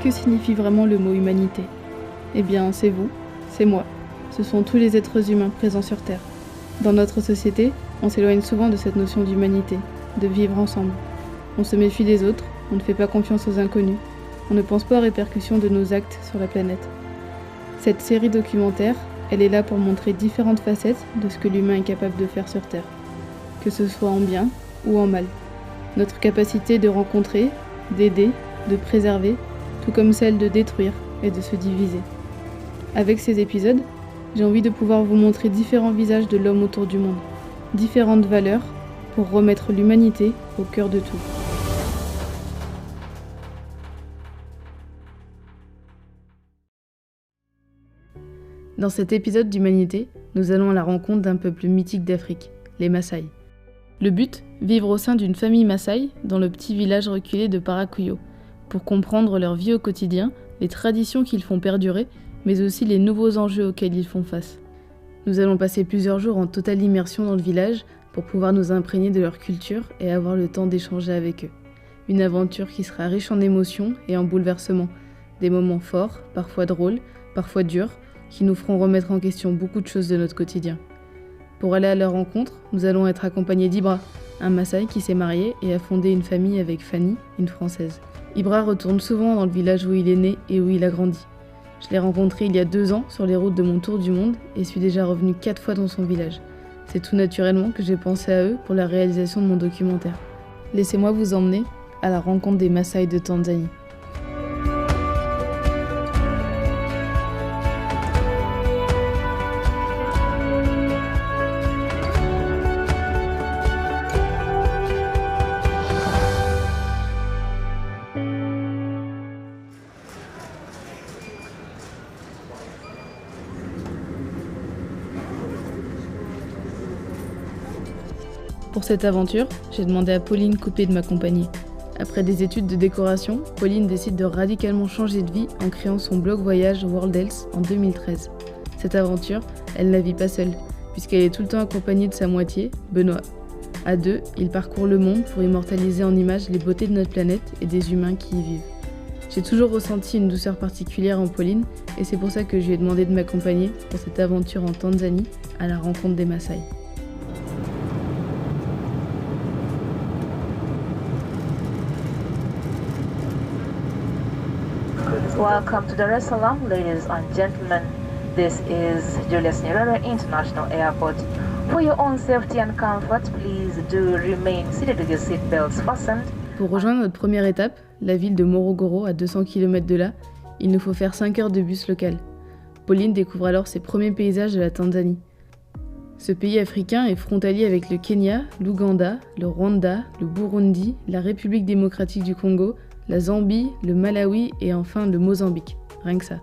que signifie vraiment le mot humanité? Eh bien, c'est vous, c'est moi, ce sont tous les êtres humains présents sur Terre. Dans notre société, on s'éloigne souvent de cette notion d'humanité, de vivre ensemble. On se méfie des autres, on ne fait pas confiance aux inconnus, on ne pense pas aux répercussions de nos actes sur la planète. Cette série documentaire, elle est là pour montrer différentes facettes de ce que l'humain est capable de faire sur Terre, que ce soit en bien ou en mal. Notre capacité de rencontrer, d'aider, de préserver, tout comme celle de détruire et de se diviser. Avec ces épisodes, j'ai envie de pouvoir vous montrer différents visages de l'homme autour du monde, différentes valeurs pour remettre l'humanité au cœur de tout. Dans cet épisode d'Humanité, nous allons à la rencontre d'un peuple mythique d'Afrique, les Maasai. Le but, vivre au sein d'une famille Maasai dans le petit village reculé de Paracuyo, pour comprendre leur vie au quotidien, les traditions qu'ils font perdurer, mais aussi les nouveaux enjeux auxquels ils font face. Nous allons passer plusieurs jours en totale immersion dans le village pour pouvoir nous imprégner de leur culture et avoir le temps d'échanger avec eux. Une aventure qui sera riche en émotions et en bouleversements, des moments forts, parfois drôles, parfois durs, qui nous feront remettre en question beaucoup de choses de notre quotidien. Pour aller à leur rencontre, nous allons être accompagnés d'Ibra, un Maasai qui s'est marié et a fondé une famille avec Fanny, une Française. Ibra retourne souvent dans le village où il est né et où il a grandi. Je l'ai rencontré il y a 2 ans sur les routes de mon tour du monde et suis déjà revenu 4 fois dans son village. C'est tout naturellement que j'ai pensé à eux pour la réalisation de mon documentaire. Laissez-moi vous emmener à la rencontre des Maasai de Tanzanie. Pour cette aventure, j'ai demandé à Pauline Coupé de m'accompagner. Après des études de décoration, Pauline décide de radicalement changer de vie en créant son blog voyage World Else en 2013. Cette aventure, elle ne la vit pas seule, puisqu'elle est tout le temps accompagnée de sa moitié, Benoît. À 2, ils parcourent le monde pour immortaliser en images les beautés de notre planète et des humains qui y vivent. J'ai toujours ressenti une douceur particulière en Pauline, et c'est pour ça que je lui ai demandé de m'accompagner pour cette aventure en Tanzanie, à la rencontre des Maasai. Welcome to Dar es Salaam, ladies and gentlemen. This is Julius Nyerere International Airport. For your own safety and comfort, please do remain seated with your seatbelts fastened. Pour rejoindre notre première étape, la ville de Morogoro, à 200 km de là, il nous faut faire 5 heures de bus local. Pauline découvre alors ses premiers paysages de la Tanzanie. Ce pays africain est frontalier avec le Kenya, l'Ouganda, le Rwanda, le Burundi, la République démocratique du Congo, la Zambie, le Malawi et enfin le Mozambique. Rien que ça.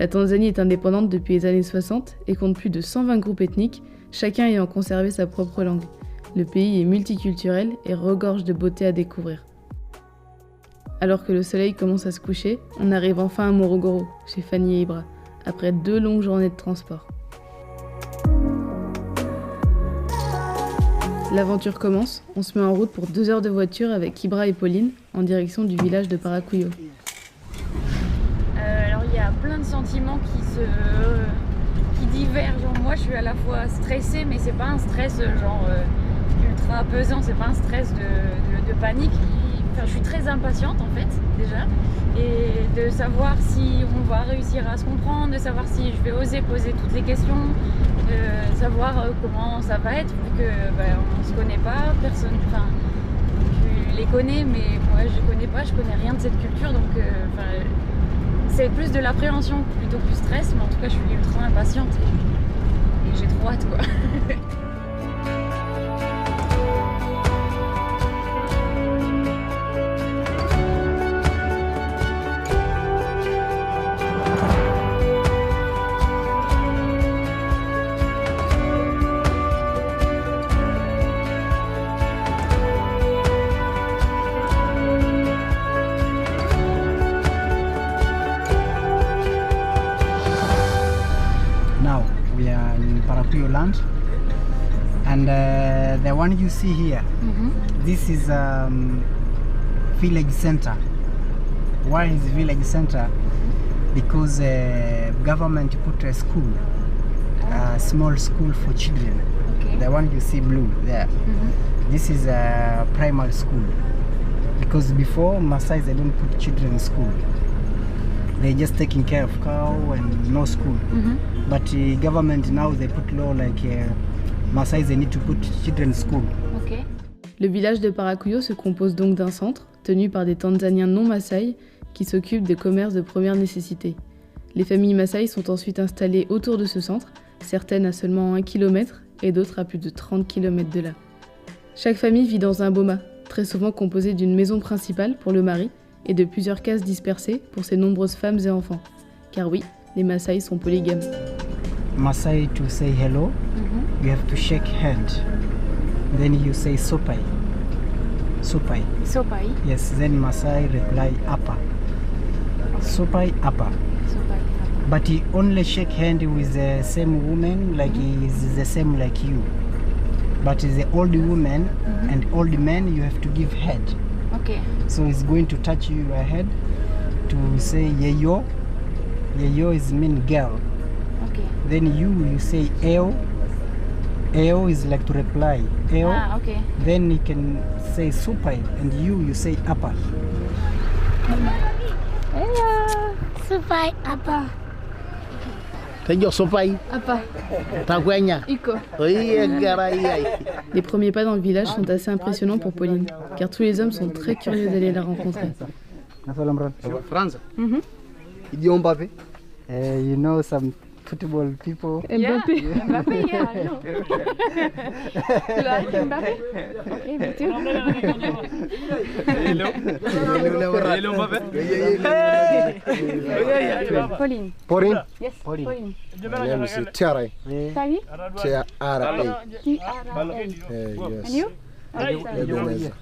La Tanzanie est indépendante depuis les années 60 et compte plus de 120 groupes ethniques, chacun ayant conservé sa propre langue. Le pays est multiculturel et regorge de beauté à découvrir. Alors que le soleil commence à se coucher, on arrive enfin à Morogoro, chez Fanny et Ibra, après 2 longues journées de transport. L'aventure commence, on se met en route pour 2 heures de voiture avec Ibra et Pauline en direction du village de Paracuyo. Alors il y a plein de sentiments qui divergent. Moi je suis à la fois stressée, mais c'est pas un stress ultra pesant, c'est pas un stress de panique. Enfin, je suis très impatiente en fait déjà, et de savoir si on va réussir à se comprendre, de savoir si je vais oser poser toutes les questions, de savoir comment ça va être, vu que on se connaît pas, personne, enfin je les connais mais moi je connais rien de cette culture, donc c'est plus de l'appréhension plutôt que du stress, mais en tout cas je suis ultra impatiente et j'ai trop hâte quoi. Paracuyo land, and the one you see here, this is village center why is village center? Because government put a school, a small school for children. Okay. The one you see blue there. This is a primary school. Because before Maasai they don't put children in school. They just taking care of cow and no school. But government now they put law like Maasai they need to put children in school. Okay. Le village de Paracuyo se compose donc d'un centre, tenu par des Tanzaniens non Maasai, qui s'occupent des commerces de première nécessité. Les familles Maasai sont ensuite installées autour de ce centre, certaines à seulement 1 km et d'autres à plus de 30 km de là. Chaque famille vit dans un boma, très souvent composé d'une maison principale pour le mari et de plusieurs cases dispersées pour ses nombreuses femmes et enfants. Car oui, les Maasai sont polygames. Maasai to say hello, you have to shake hand. Then you say sopai. Sopai. Sopai. Yes, then Maasai reply apa. Sopai apa. Sopai. But he only shake hand with the same woman like he is the same like you. But the old woman and old man you have to give head. Okay. So he's going to touch your head to say yeyo. Yeyo is mean girl. Okay. Then you say eo. Eo is like to reply. Eo. Ah, okay. Then he can say supai and you say apa. Hello. Sopai apa. Tejo sopai. Apa, Takwenya. Iko. Les Les premiers pas dans le village sont assez impressionnants pour Pauline, car tous les hommes sont très curieux d'aller la rencontrer. France. You know some football people. Mbappé. Mbappé, yeah, I know. You like Mbappé? Okay, me too. Pauline. Pauline? Yes, Pauline. My name is Tiarai. Salut? T-R-A. T-R-A-L. Yes. And you? Ebenezer.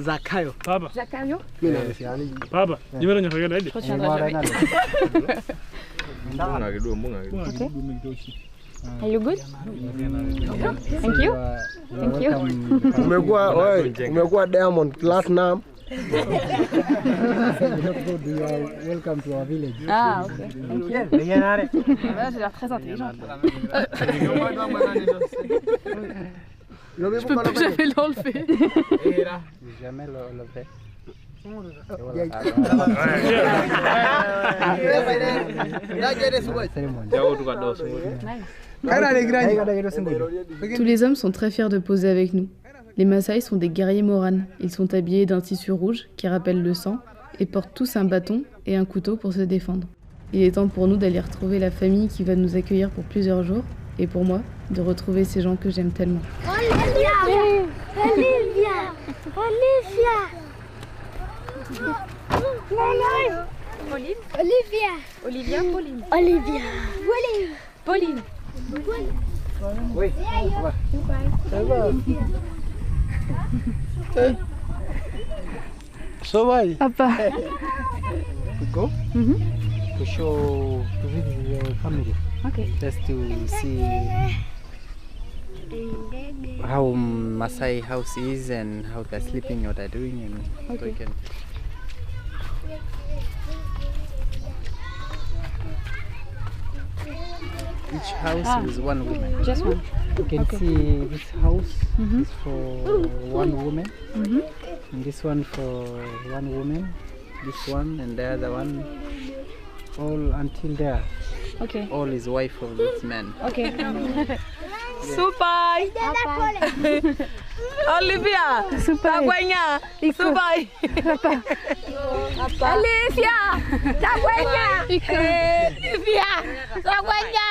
Zakayo. Zakayo? Baba, nyimero nyakagenda Je retiendrai jamais. Okay. Are you good? Thank you. Thank you. Umekuwa Diamond Platinum. Welcome to our village. Ah, ok. Thank you. Là, j'ai l'air très intelligente. Je peux plus jamais l'enlever. Jamais le fait. Tous les hommes sont très fiers de poser avec nous. Les Maasai sont des guerriers moranes. Ils sont habillés d'un tissu rouge qui rappelle le sang et portent tous un bâton et un couteau pour se défendre. Il est temps pour nous d'aller retrouver la famille qui va nous accueillir pour plusieurs jours et pour moi de retrouver ces gens que j'aime tellement. Olivia! Olivia! Pauline? Olivia! Olivia, Pauline. Olivia! Pauline. Oui. Sopai. Apa. Go? To show, to visit your family. Okay. Just to see how Maasai house is and how they're sleeping, what they're doing, and so you can. Each house is one woman. Just one. You can see this house is for one woman, and this one for one woman, this one and the other one, all until there. Okay. All is wife of this man. Okay. Supai. Olivia. Takwenya. Supai. Olivia. Takwenya. Olivia. Takwenya.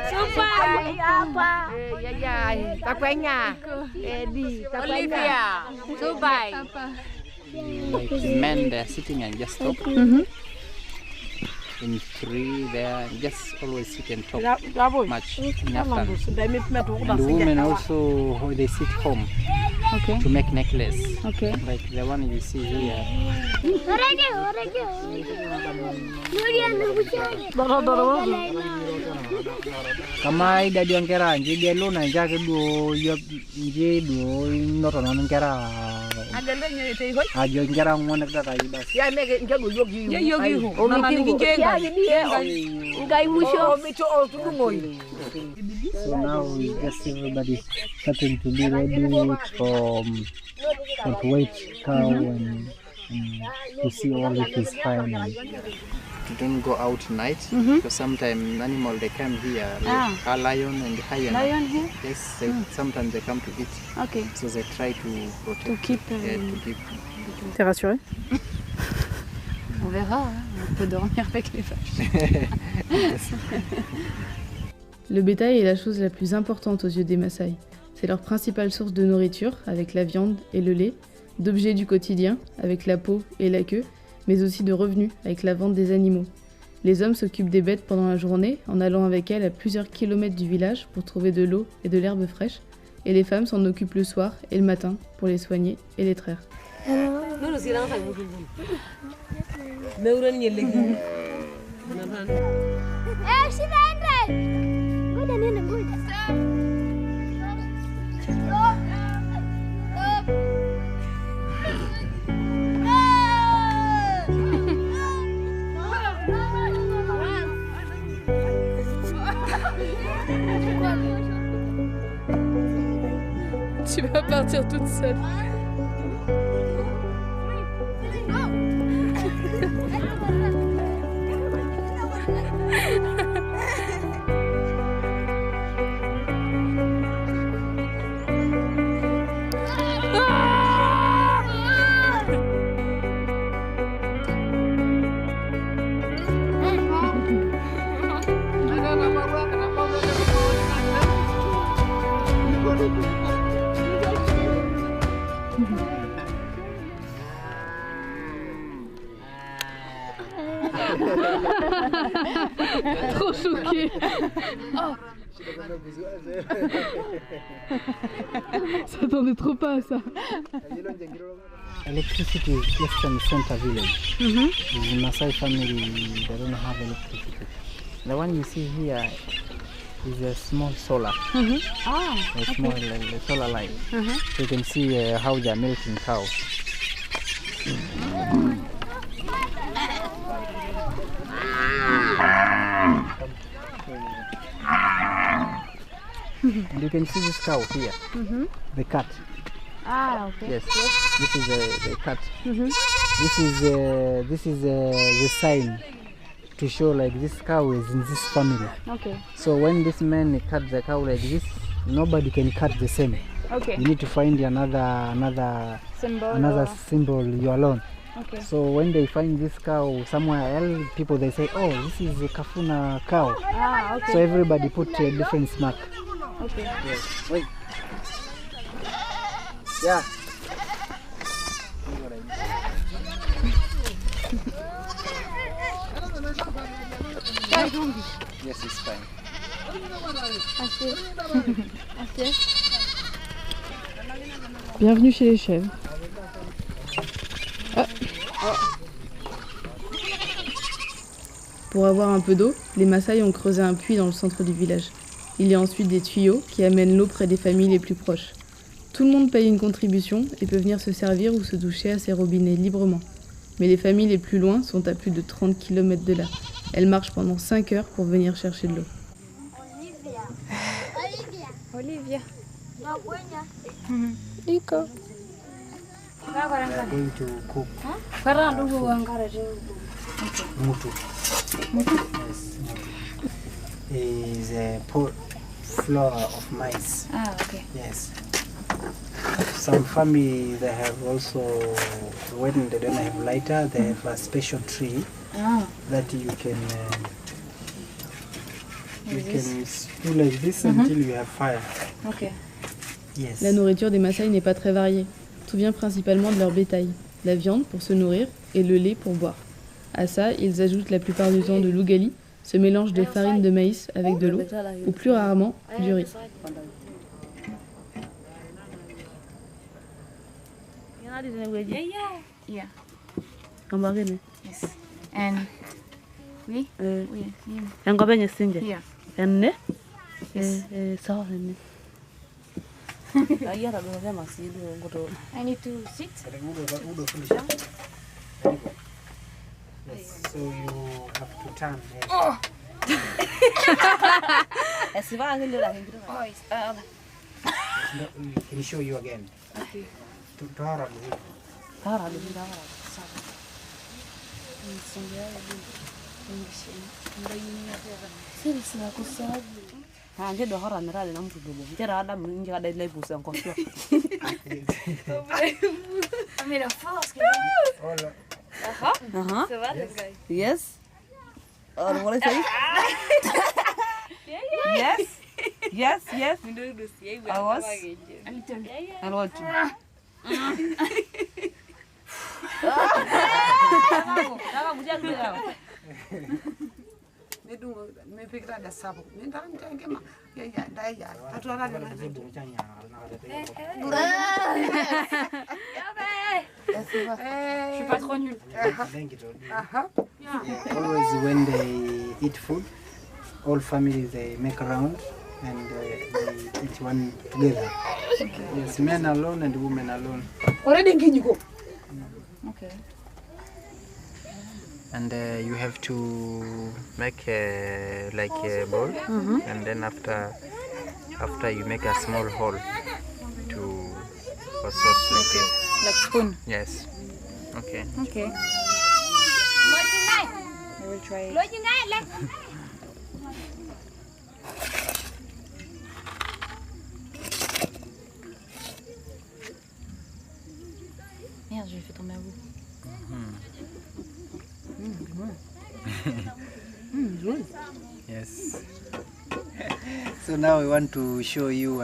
Supai. Apa? Takwenya. Edi. Olivia. Supai. Like the men, they're sitting and just talk. In three, they just always sit and talk much in afternoon. And the women also, they sit home Okay. to make necklace. Okay. Like the one you see here. Kama idadi ya nkera nje dia lona njake duo nje duo noto non nkera Ajo ngara ngone data ibas. Ya mege njago yogi. Ya yogi hu. O mi tingo. Ya ngai musho. So now we just everybody starting to be ready to wait cow and to see all if it's fine. You don't go out night because sometimes animal they come here, like a lion and hyena. Lion here? Yes, sometimes they come to eat. Okay. So they try to protect. To keep. T'es rassuré? On verra, hein. On peut dormir avec les vaches. Le bétail est la chose la plus importante aux yeux des Maasai. C'est leur principale source de nourriture, avec la viande et le lait, d'objets du quotidien, avec la peau et la queue, mais aussi de revenus, avec la vente des animaux. Les hommes s'occupent des bêtes pendant la journée, en allant avec elles à plusieurs kilomètres du village pour trouver de l'eau et de l'herbe fraîche, et les femmes s'en occupent le soir et le matin pour les soigner et les traire. Tu vas partir toute seule. Trop choquée. Oh. S'attendait trop pas à ça. Electricity is less than center village. The Maasai family, they don't have electricity. The one you see here is a small solar. A small solar light. So you can see how they are milking cows. And you can see this cow here, the cat. Okay. Yes, this is the cat. This is the sign to show like this cow is in this family. Okay. So when this man cut the cow like this, nobody can cut the same. Okay. You need to find another symbol you alone. Okay. So when they find this cow somewhere else, people they say, oh, this is a Kafuna cow. Okay. So everybody put a different mark. Okay. Yes. Wait. Yeah. Yes, it's fine. Bienvenue chez les chèvres. Pour avoir un peu d'eau, les Maasai ont creusé un puits dans le centre du village. Il y a ensuite des tuyaux qui amènent l'eau près des familles les plus proches. Tout le monde paye une contribution et peut venir se servir ou se doucher à ces robinets librement. Mais les familles les plus loin sont à plus de 30 km de là. Elles marchent pendant 5 heures pour venir chercher de l'eau. Olivia. Nico. We are going to cook mutu. Yes, is a flour of maize. Okay. Yes. Some family they have also, when they don't have lighter, they have a special tree that you can do like this until you have fire. Okay. Yes. La nourriture des Maasai n'est pas très variée. Tout vient principalement de leur bétail. La viande pour se nourrir et le lait pour boire. À ça, ils ajoutent la plupart du temps de l'ugali, ce mélange de farine de maïs avec de l'eau, ou plus rarement du riz. Yeah. Yes. And we? Ngobenya sinje. Here. Enne? Yes. Sawa enne. I need to sit. Yes, so you have to turn. Oh. Can you show you again? Okay. Yes. What is it? Yes. Yes, yes. I was. I want to. Je suis pas trop nulle. Always when they eat food, all families they make around and they eat one together. Okay. Yes, men alone and women alone. Okay. And you have to make like a bowl, and then after you make a small hole to for sauce like it. Like spoon. Yes. Okay. Okay. I will try it. Merde, j'ai fait tomber à vous. Yes. So now we want to show you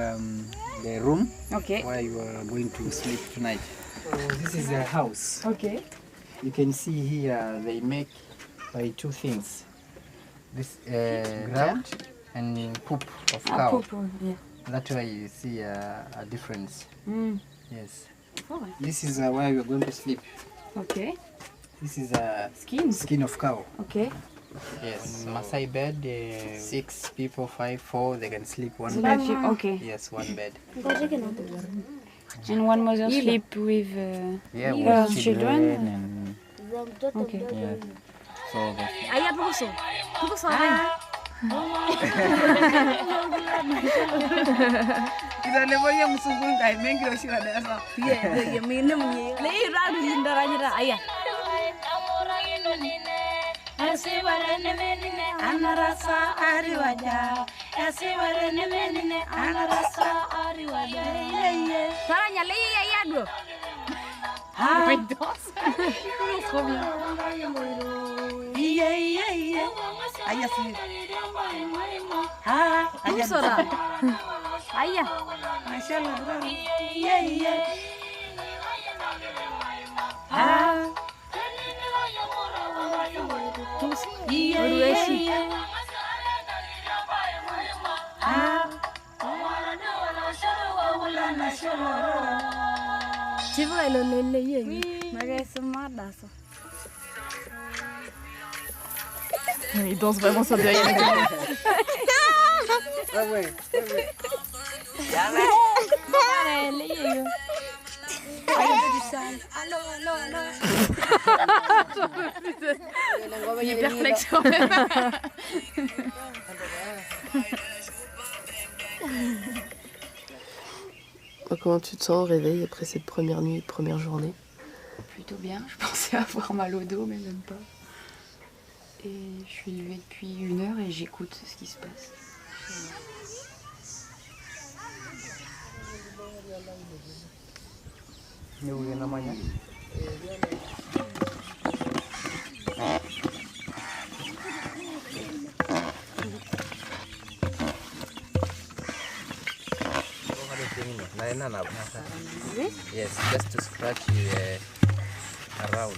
the room where you are going to sleep tonight. So this is a house. Okay. You can see here they make by two things. This ground and poop of cow. Poop, yeah. That's why you see a difference. Yes. Oh. This is where you are going to sleep. Okay. This is a skin of cow. Okay. Yes. Masai bed, 6 people, 4, they can sleep one So bed. okay. Yes, one bed. And one mother sleep with with children. And Okay. yeah. So Trop bien. Il danse vraiment sur derrière. Il est perplexe quand même. Comment tu te sens au réveil après cette première nuit, première journée? Plutôt bien, je pensais avoir mal au dos, mais même pas. Et je suis levée depuis 1 heure et j'écoute ce qui se passe. Yes, just to scratch around.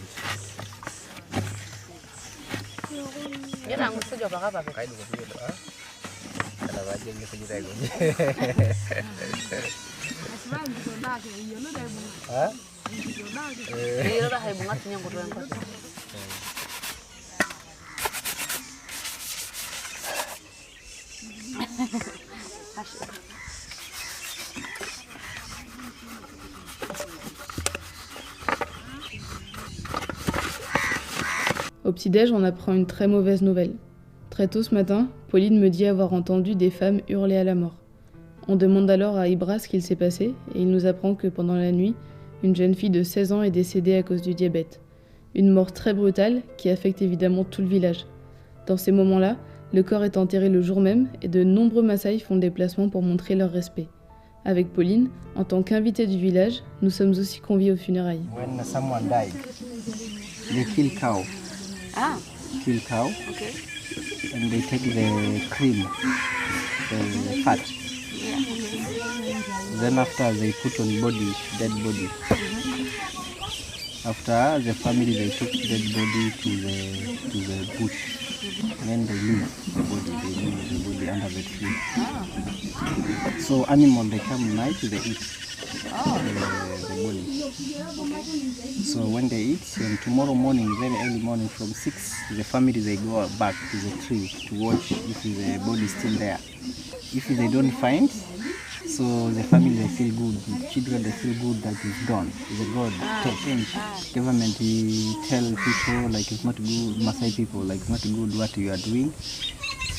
Au petit-déj, on apprend une très mauvaise nouvelle. Très tôt ce matin, Pauline me dit avoir entendu des femmes hurler à la mort. On demande alors à Ibra ce qu'il s'est passé et il nous apprend que pendant la nuit, une jeune fille de 16 ans est décédée à cause du diabète. Une mort très brutale qui affecte évidemment tout le village. Dans ces moments-là, le corps est enterré le jour même et de nombreux Maasai font le déplacement pour montrer leur respect. Avec Pauline, en tant qu'invitée du village, nous sommes aussi conviés aux funérailles. When someone died, they kill cow. Ah. Kill cow. Okay. And they take the cream, the fat. Yeah. Then after they put on body, dead body. After the family they took dead body to the bush. And then they leave the body under the tree. Ah. So animal they come night they eat the body. So when they eat, and tomorrow morning, very early morning from 6, the family they go back to the tree to watch if the body is still there. If they don't find, so the family they feel good, the children they feel good that it's gone. The God change. Government he tell people like it's not good, Maasai people like it's not good what you are doing.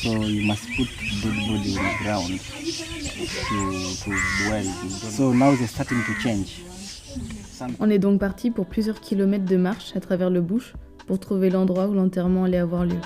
So you must put dead body in the ground to boil. So now they're starting to change. On est donc parti pour plusieurs kilomètres de marche à travers le bush pour trouver l'endroit où l'enterrement allait avoir lieu.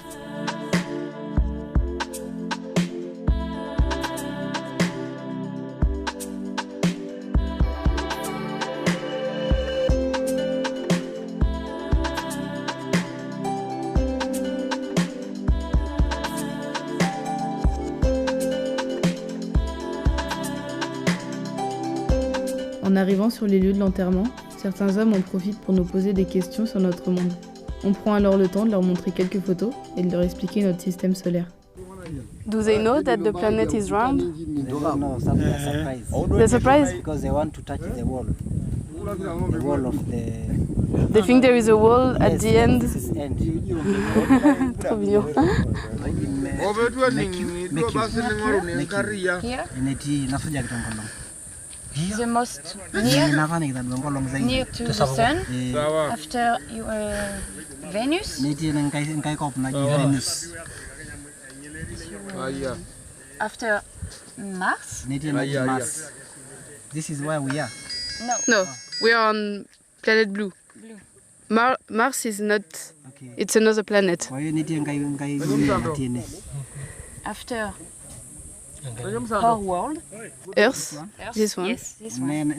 En arrivant sur les lieux de l'enterrement, certains hommes en profitent pour nous poser des questions sur notre monde. On prend alors le temps de leur montrer quelques photos et de leur expliquer notre système solaire. Do they know that the planet is round? No, something surprise. They're surprised? Because they want to touch the wall. The wall of the... They think there is a wall at the end? This is end. Trop mignon. The most near to the sun. After you Venus. After Mars. Mars. This is where we are. No, we are on planet Blue. Mars is not. Okay. It's another planet. After our world. Earth. This one. Yes, this one.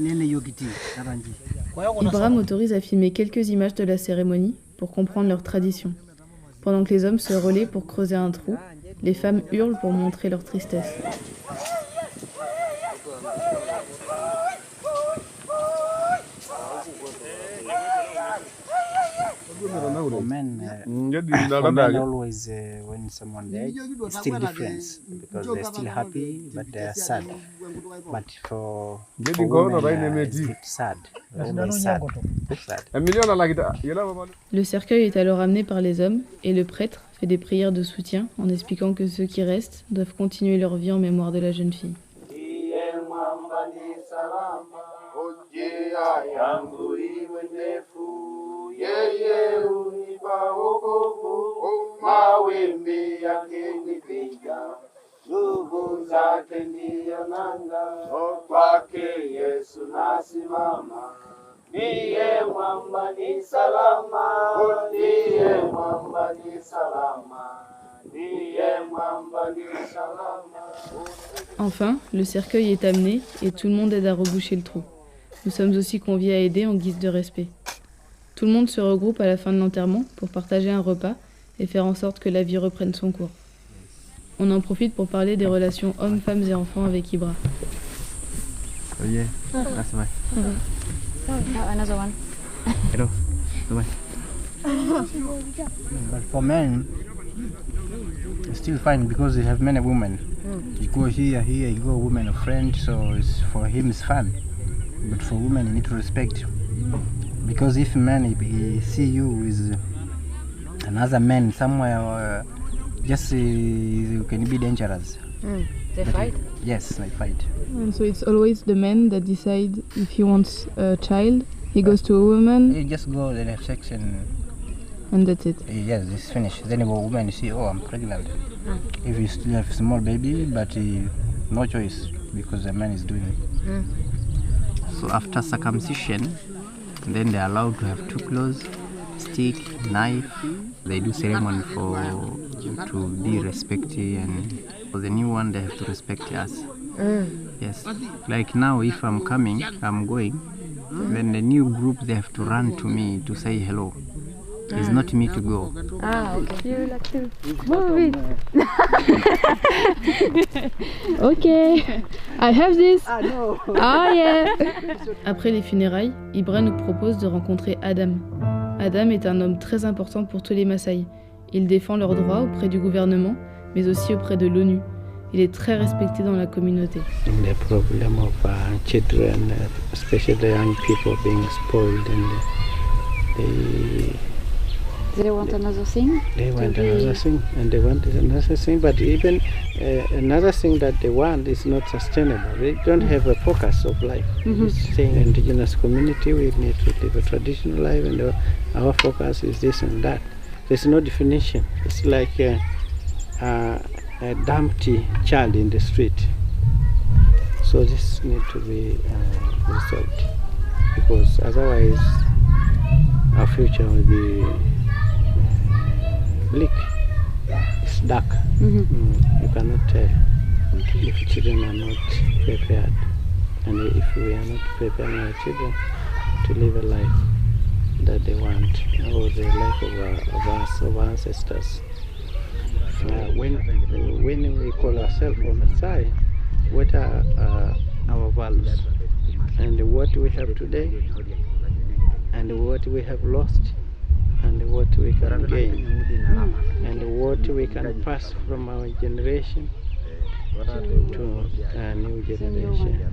Ibra m'autorise à filmer quelques images de la cérémonie pour comprendre leurs traditions. Pendant que les hommes se relaient pour creuser un trou, les femmes hurlent pour montrer leur tristesse. For men always when someone died, it's still different because they're still happy but they are sad. But for women, it's sad. Sad. Le cercueil est alors amené par les hommes et le prêtre fait des prières de soutien en expliquant que ceux qui restent doivent continuer leur vie en mémoire de la jeune fille. Enfin, le cercueil est amené et tout le monde aide à reboucher le trou. Nous sommes aussi conviés à aider en guise de respect. Tout le monde se regroupe à la fin de l'enterrement pour partager un repas et faire en sorte que la vie reprenne son cours. On en profite pour parler des relations hommes, femmes et enfants avec Ibra. Oh yeah, that's my. Another one. Hello, But for men, it's still fine because they have many women. You go here, you go women, a friend, so it's, for him it's fun. But for women, you need to respect. Because if man, he see you with another man somewhere, just you can be dangerous. They fight? Yes, they fight. And so it's always the man that decide if he wants a child. He goes to a woman. You just go and have sex and And that's it. Yes, it's finished. Then a woman see, oh, I'm pregnant. If you still have a small baby, but no choice because the man is doing it. So after circumcision, then they're allowed to have 2 clothes, stick, knife. They do ceremony to be respected, and for the new one they have to respect us. Yes, like now if I'm going, then the new group they have to run to me to say hello. It's not me to go. Ah, okay. You like to move it. Okay, I have this. Ah no. Ah yeah. Après les funérailles, Ibra nous propose de rencontrer Adam. Adam est un homme très important pour tous les Maasai. Il défend leurs droits auprès du gouvernement, mais aussi auprès de l'ONU. Il est très respecté dans la communauté. The problem of children, especially young people, being spoiled, and they want another thing. They want another thing, and they want another thing. But even another thing that they want is not sustainable. They don't have a focus of life. Saying indigenous community, we need to live a traditional life, and our focus is this and that. There's no definition. It's like a dumpty child in the street. So this needs to be resolved, because otherwise our future will be bleak. It's dark. You cannot tell if children are not prepared, and if we are not preparing our children to live a life that they want, or the life of us, of our ancestors. When we call ourselves Maasai, what are our values, and what we have today, and what we have lost, and what we can gain, and what we can pass from our generation to a new generation.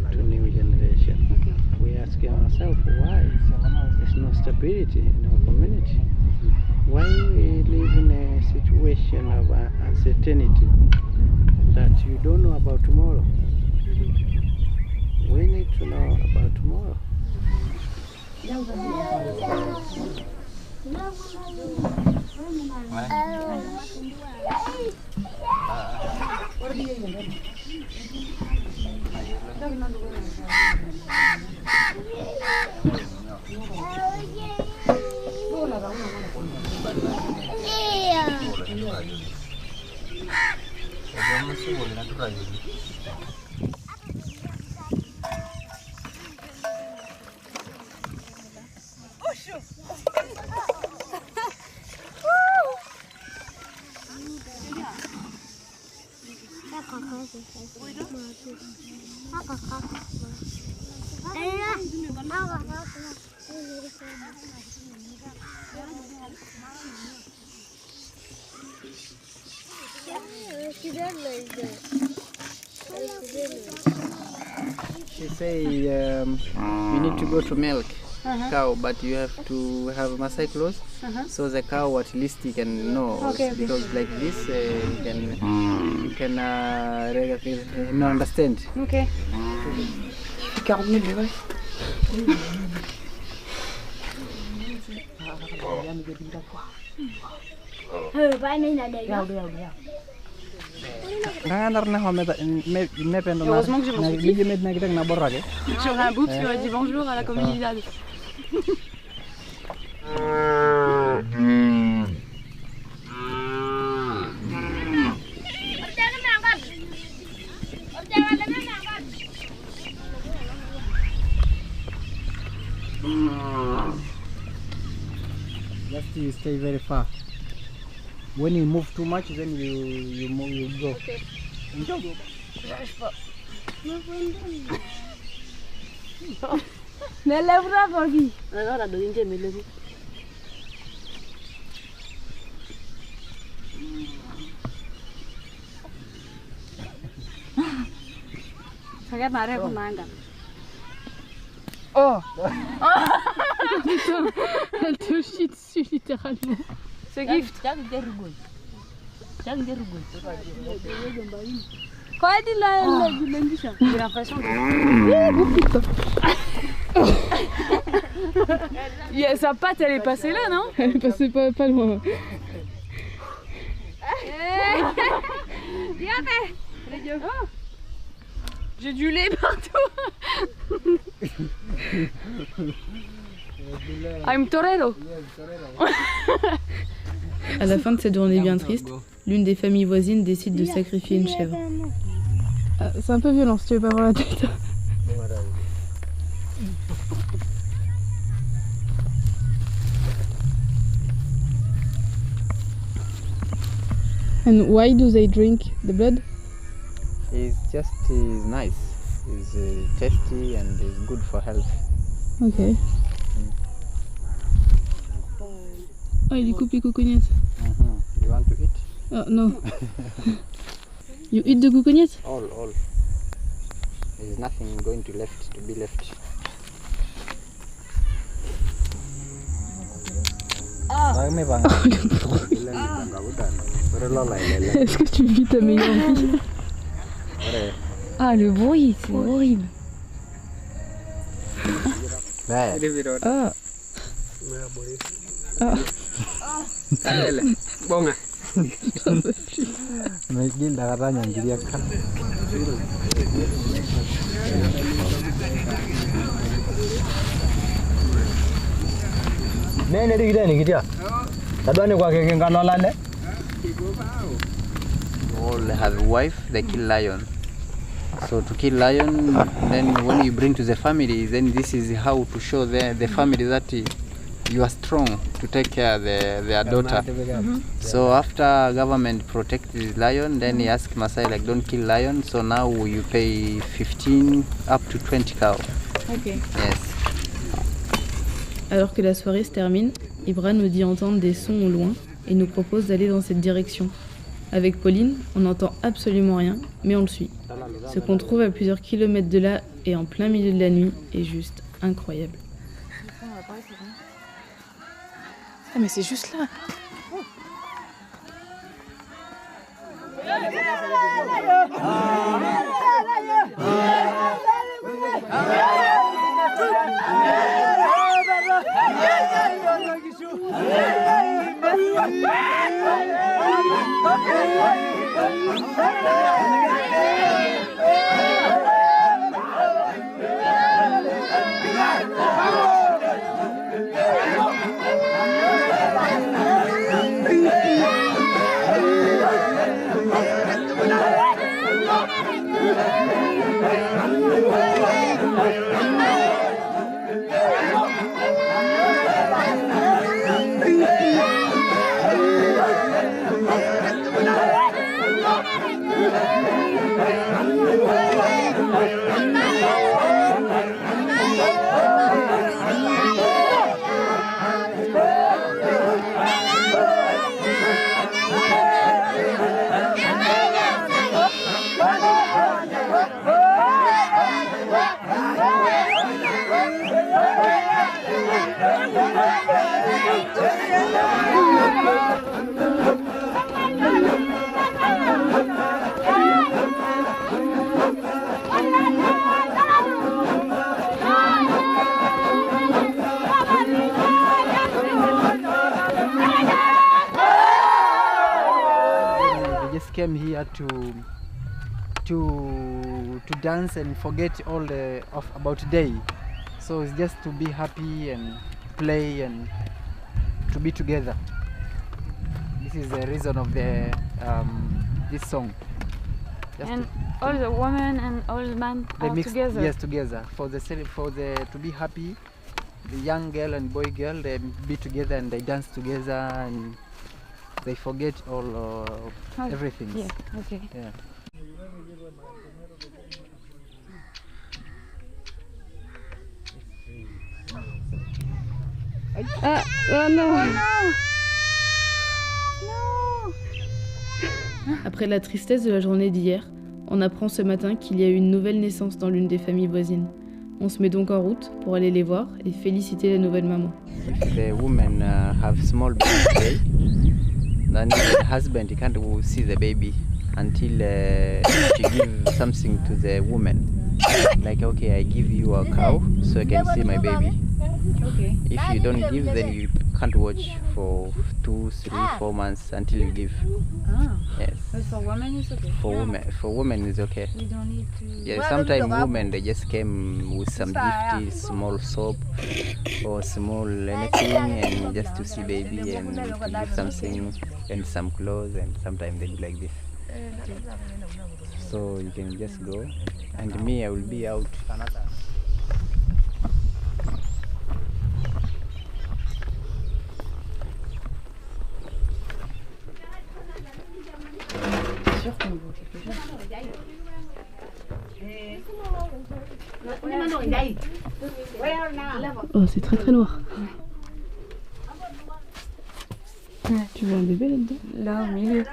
We ask ourselves why there's no stability in our community. Why we live in a situation of uncertainty that you don't know about tomorrow. We need to know about tomorrow. She say you need to go to milk cow, but you have to have Maasai clothes, so the cow at least you can know. Because like this you can understand. Okay. Heureusement que j'ai mon soutien. J'aurais un bout qui aurait dit bonjour à la comunidad. Just you stay very far. When you move too much, then you go. J'arrive pas. Mais lève-la, Bobby. Non, la donne mais lève. Regarde ma rêve, manga. Oh. Elle te chie dessus littéralement. Ce gift. Quoi dit là? J'ai l'impression que... Sa patte, elle est passée là, non? Elle est passée pas loin. Oh, j'ai du lait partout. I'm torero. À la fin de cette journée bien triste, l'une des familles voisines décide de sacrifier une chèvre. Ah, c'est un peu violent si tu veux pas voir la tête. And why do they drink the blood? It's just nice. It's tasty and it's good for health. Ok. Oh, il coupe les coconuts. You want to eat? Oh, no. You eat the coconuts? All. There's nothing going to be left. Est-ce que tu vis ta meilleure vie? Ah, le bruit, c'est horrible. Ah. Ah. All have a wife, they kill lion. So to kill lion, then when you bring to the family, then this is how to show the family that you are strong to take care of their daughter. So after government protect the lion, then he ask Masai like don't kill lion. So now you pay 15 up to 20 cow. Okay. Yes. Alors que la soirée se termine, Ibra nous dit entendre des sons au loin et nous propose d'aller dans cette direction. Avec Pauline, on n'entend absolument rien, mais on le suit. Ce qu'on trouve à plusieurs kilomètres de là et en plein milieu de la nuit est juste incroyable. Ah mais c'est juste là. Came here to dance and forget all about today. So it's just to be happy and play and to be together. This is the reason of the this song. Just and all the women and all the men are together. Yes, together for the to be happy. The young girl and boy girl, they be together and they dance together and they forget all everything. Yeah, okay. Yeah. Oh non. Après la tristesse de la journée d'hier, on apprend ce matin qu'il y a eu une nouvelle naissance dans l'une des familles voisines. On se met donc en route pour aller les voir et féliciter la nouvelle maman. If the women have small baby, then the husband can't see the baby until she gives something to the woman. Like, okay, I give you a cow so I can see my baby. Okay. If you don't give, then you can't watch for 2, 3, 4 months until you give. Ah. Yes. But for women it's okay. For women it's okay. We don't need to. Yeah, sometimes women they just came with some gift, small soap or small anything, and just to see baby and to give something and some clothes, and sometimes they do like this. So you can just go, and me I will be out another. Sûr qu'on voit quelque chose. Oh, c'est très très noir. Ouais. Tu vois un bébé là-dedans? Là au milieu.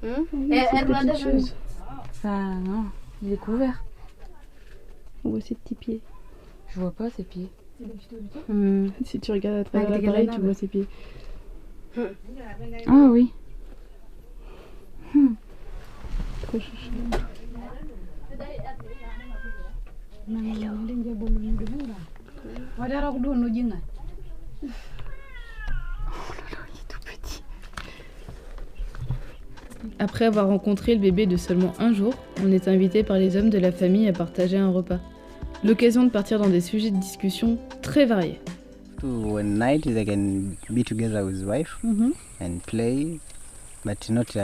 Cette petite chose. Ah non, il est couvert. On voit ses petits pieds. Je vois pas ses pieds. Si tu regardes à travers Avec les l'appareil, tu grenades. vois ses pieds. Ah oui. Trop chouchou. Après avoir rencontré le bébé de seulement un jour, on est invité par les hommes de la famille à partager un repas. L'occasion de partir dans des sujets de discussion très variés. One night they can be together with wife and play, but not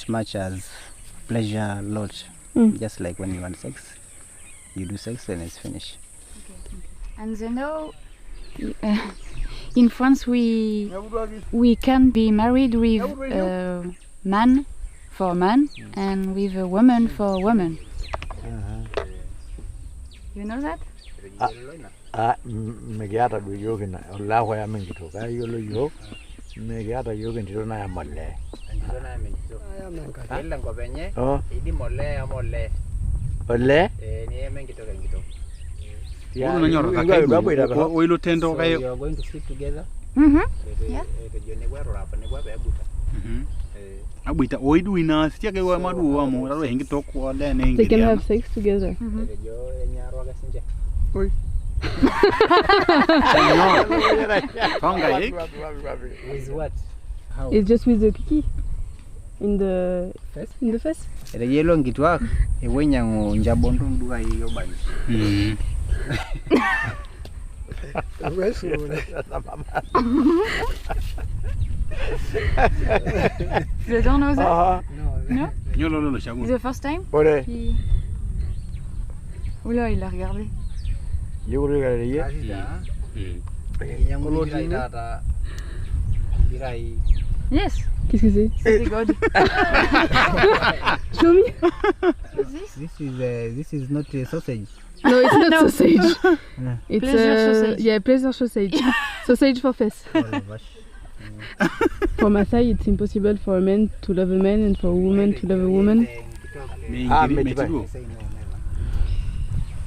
much as pleasure lot. Just like when you want sex, you do sex and it's finished. And they know in France we can be married with a man for man and with a woman for woman. You know that? Megiata du yogin la hoya mingi to ga yolo yo megiata yogin to na malle Ila ngobenye idi mole amole. Ole Ni mengi to ngito. Ya nyoro ka kai o ilo tendo So kai you are going to sleep together? Yeah. abuita o idu ina sitia ke wa madu wa mo ro hengi to ko le ne They can have sex together. Oi. With what? How? It's just with the kiki in the face. Ada yelo ngitwa e wenyango njabondo nduga iyo bani. You don't know that? No. No. It's the first time? Ore. Oula, il a regardé. Yo regardé ye. Yes. Qu'est-ce que c'est? C'est God. Show me. This is not a sausage. No, it's not sausage. It's Pleasure sausage. Yeah, pleasure sausage. Sausage for face. For Maasai, it's impossible for a man to love a man and for a woman to love a woman.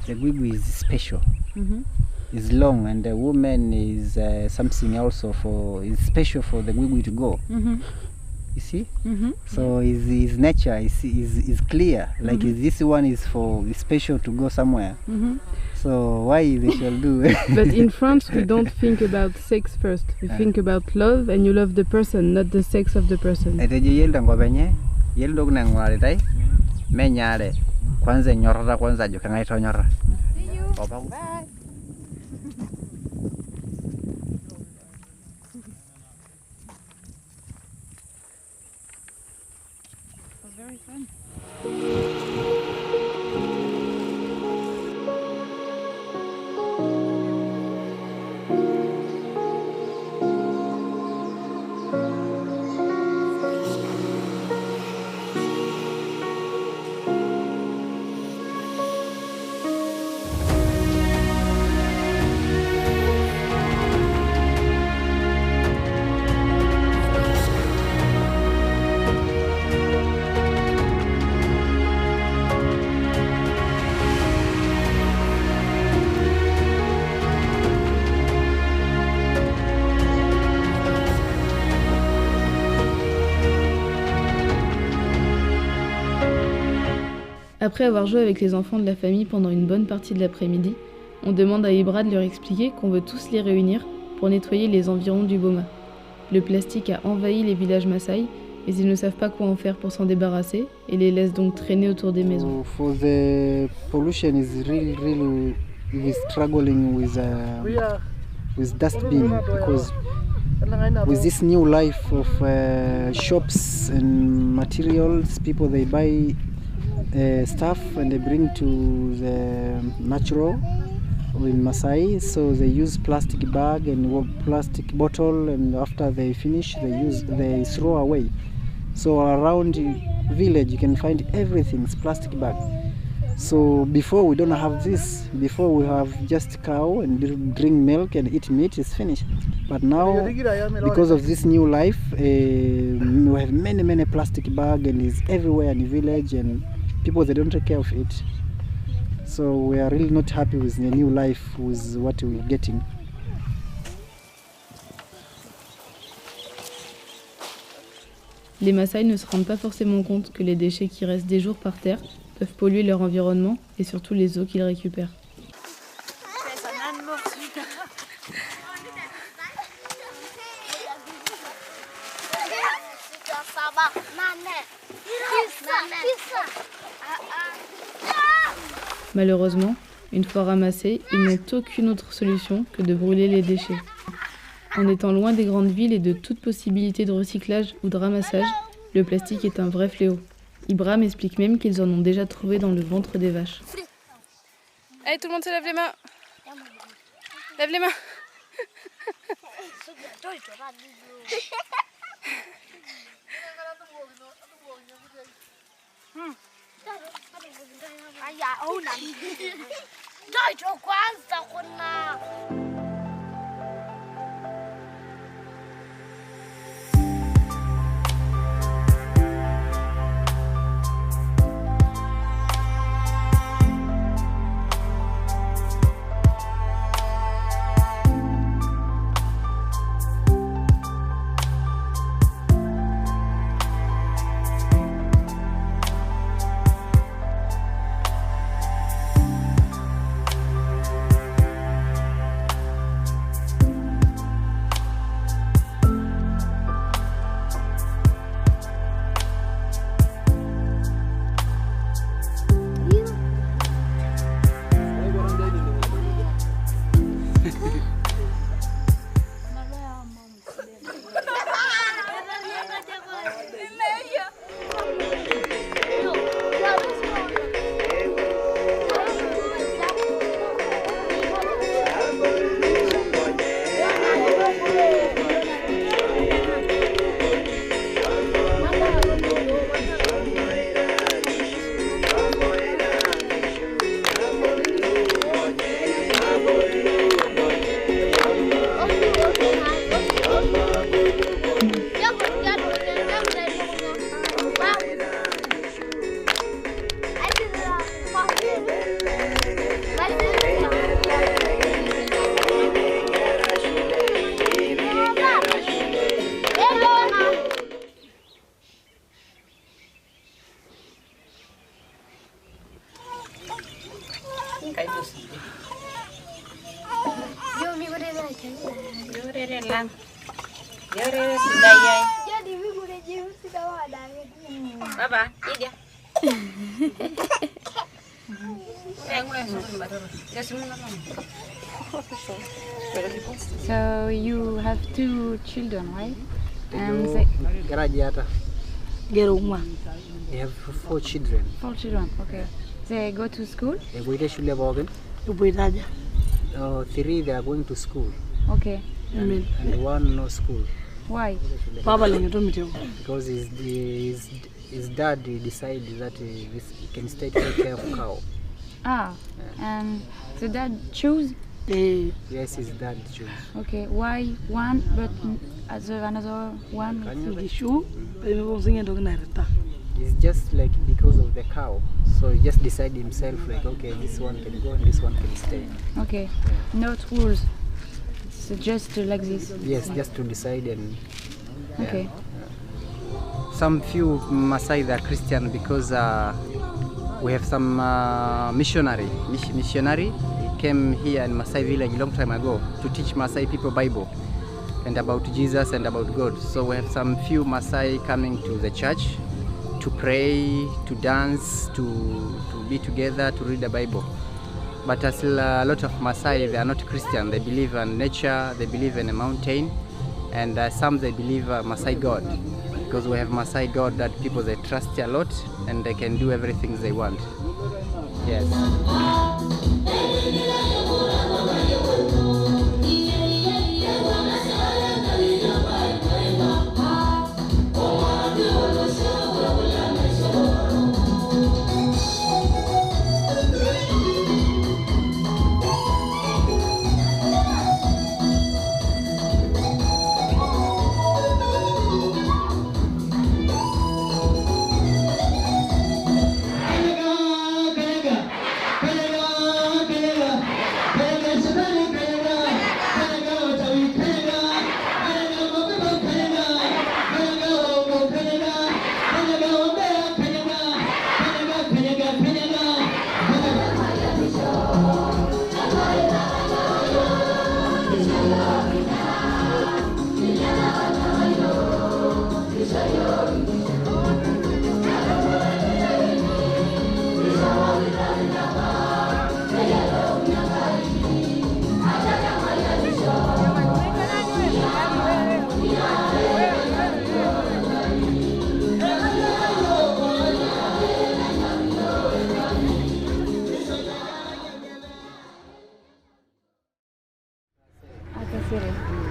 The guigu is special. It's long, and the woman is something also is special for the guigu to go. You see? So his nature is clear. Like this one is special to go somewhere. So why they shall do? But in France, we don't think about sex first. We think about love, and you love the person, not the sex of the person. Menyare kwanza nyorora kwanza jo kangai to nyora. Bye. It was very fun. Après avoir joué avec les enfants de la famille pendant une bonne partie de l'après-midi, on demande à Ibra de leur expliquer qu'on veut tous les réunir pour nettoyer les environs du Boma. Le plastique a envahi les villages Maasai, mais ils ne savent pas quoi en faire pour s'en débarrasser et les laissent donc traîner autour des maisons. For the pollution is really we struggling with dustbin because with this new life of shops and materials, people they buy stuff and they bring to the natural in Maasai, so they use plastic bag and plastic bottle, and after they finish they throw away. So around village you can find everything's plastic bag. So before we don't have this, before we have just cow and drink milk and eat meat, is finished. But now because of this new life, we have many plastic bag and it's everywhere in the village, and people they don't take care of it. So we are really not happy with the new life, with what we're getting. Les Maasai ne se rendent pas forcément compte que les déchets qui restent des jours par terre peuvent polluer leur environnement et surtout les eaux qu'ils récupèrent. Malheureusement, une fois ramassés, ils n'ont aucune autre solution que de brûler les déchets. En étant loin des grandes villes et de toute possibilité de recyclage ou de ramassage, le plastique est un vrai fléau. Ibra m'explique même qu'ils en ont déjà trouvé dans le ventre des vaches. Allez, tout le monde se lève les mains. Lève les mains. So you have 2 children, right? And I have 4 children. 4 children, okay. They go to school? They go to school. 3 they are going to school. Okay. And 1 no school. Why? Because his dad decided that he can stay to take care of cow. Ah, and the dad choose? Yes, his dad choose. Okay, why one but another one? It's just like because of the cow. So he just decided himself like, okay, this one can go and this one can stay. Okay, not rules. It's just like this. Yes, just to decide and. Okay. Some few Maasai they are Christian because We have some missionary. He came here in Maasai village a long time ago to teach Maasai people Bible and about Jesus and about God. So we have some few Maasai coming to the church to pray, to dance, to be together, to read the Bible. But still a lot of Maasai, they are not Christian. They believe in nature, they believe in a mountain, and some they believe Maasai God. Because we have Maasai God that people they trust a lot and they can do everything they want. Yes.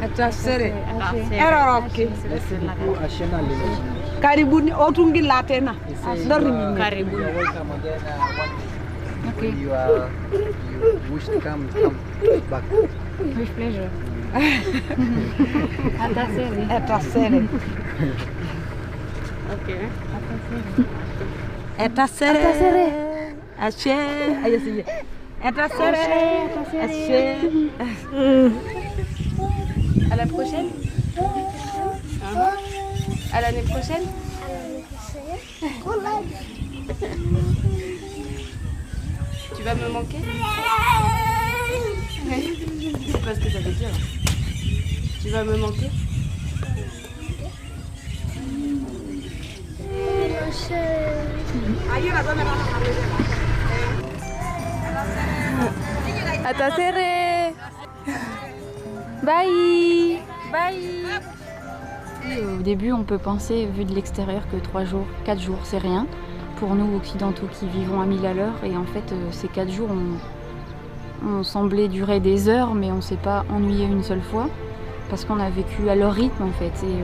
Atasere. Eroroki. Karibuni otungila tena. Karibuni. Okay. You wish to come back. With pleasure. Atasere. Atasere. Okay. Atasere. Atasere. Ashe. Ayesi. Atasere. Ashe. À la prochaine. À l'année prochaine. Tu vas me manquer? C'est pas ce que ça veut dire. Tu vas me manquer? Atasere. Bye. Bye. Au début, on peut penser, vu de l'extérieur, que 3 jours, 4 jours, c'est rien. Pour nous, occidentaux, qui vivons à 1000 à l'heure. Et en fait, ces 4 jours ont semblé durer des heures, mais on ne s'est pas ennuyé une seule fois. Parce qu'on a vécu à leur rythme, en fait. Et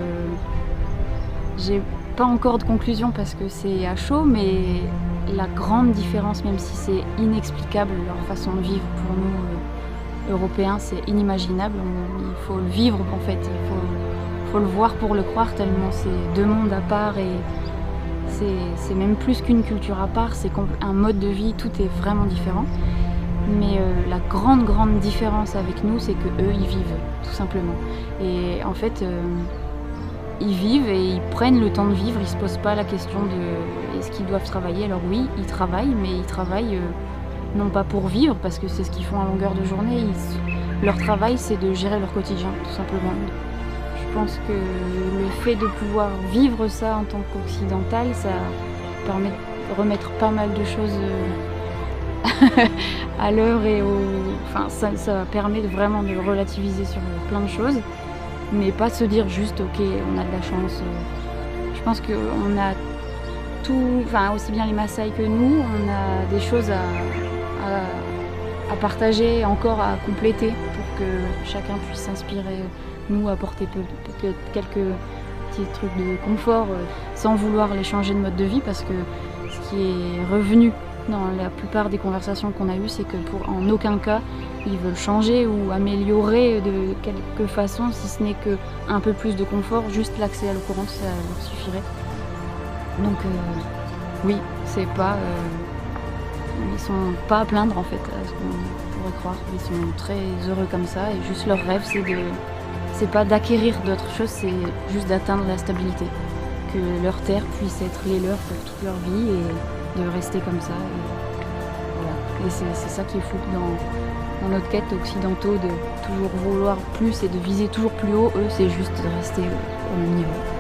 j'ai pas encore de conclusion parce que c'est à chaud, mais la grande différence, même si c'est inexplicable, leur façon de vivre pour nous, Européens, c'est inimaginable. Il faut le vivre, en fait. Il faut le voir pour le croire, tellement c'est 2 mondes à part et c'est même plus qu'une culture à part, c'est un mode de vie, tout est vraiment différent. Mais la grande différence avec nous, c'est qu'eux, ils vivent, tout simplement. Et en fait, ils vivent et ils prennent le temps de vivre, ils ne se posent pas la question de est-ce qu'ils doivent travailler. Alors oui, ils travaillent, mais ils travaillent non pas pour vivre, parce que c'est ce qu'ils font à longueur de journée. Leur travail, c'est de gérer leur quotidien, tout simplement. Je pense que le fait de pouvoir vivre ça en tant qu'occidental, ça permet de remettre pas mal de choses à l'heure et enfin, ça permet vraiment de relativiser sur plein de choses, mais pas se dire juste ok, on a de la chance. Je pense qu'on a tout, enfin aussi bien les Maasai que nous, on a des choses à partager, encore à compléter pour que chacun puisse s'inspirer, nous apporter peut-être quelques petits trucs de confort sans vouloir les changer de mode de vie, parce que ce qui est revenu dans la plupart des conversations qu'on a eues, c'est que en aucun cas ils veulent changer ou améliorer de quelque façon, si ce n'est qu'un peu plus de confort, juste l'accès à l'eau courante, ça leur suffirait. Donc oui, c'est pas... ils sont pas à plaindre en fait, à ce qu'on pourrait croire. Ils sont très heureux comme ça et juste leur rêve, c'est pas d'acquérir d'autres choses, c'est juste d'atteindre la stabilité. que leur terre puisse être les leurs pour toute leur vie et de rester comme ça. Et, voilà. Et c'est ça qui est fou dans notre quête occidentaux, de toujours vouloir plus et de viser toujours plus haut. Eux, c'est juste de rester au même niveau.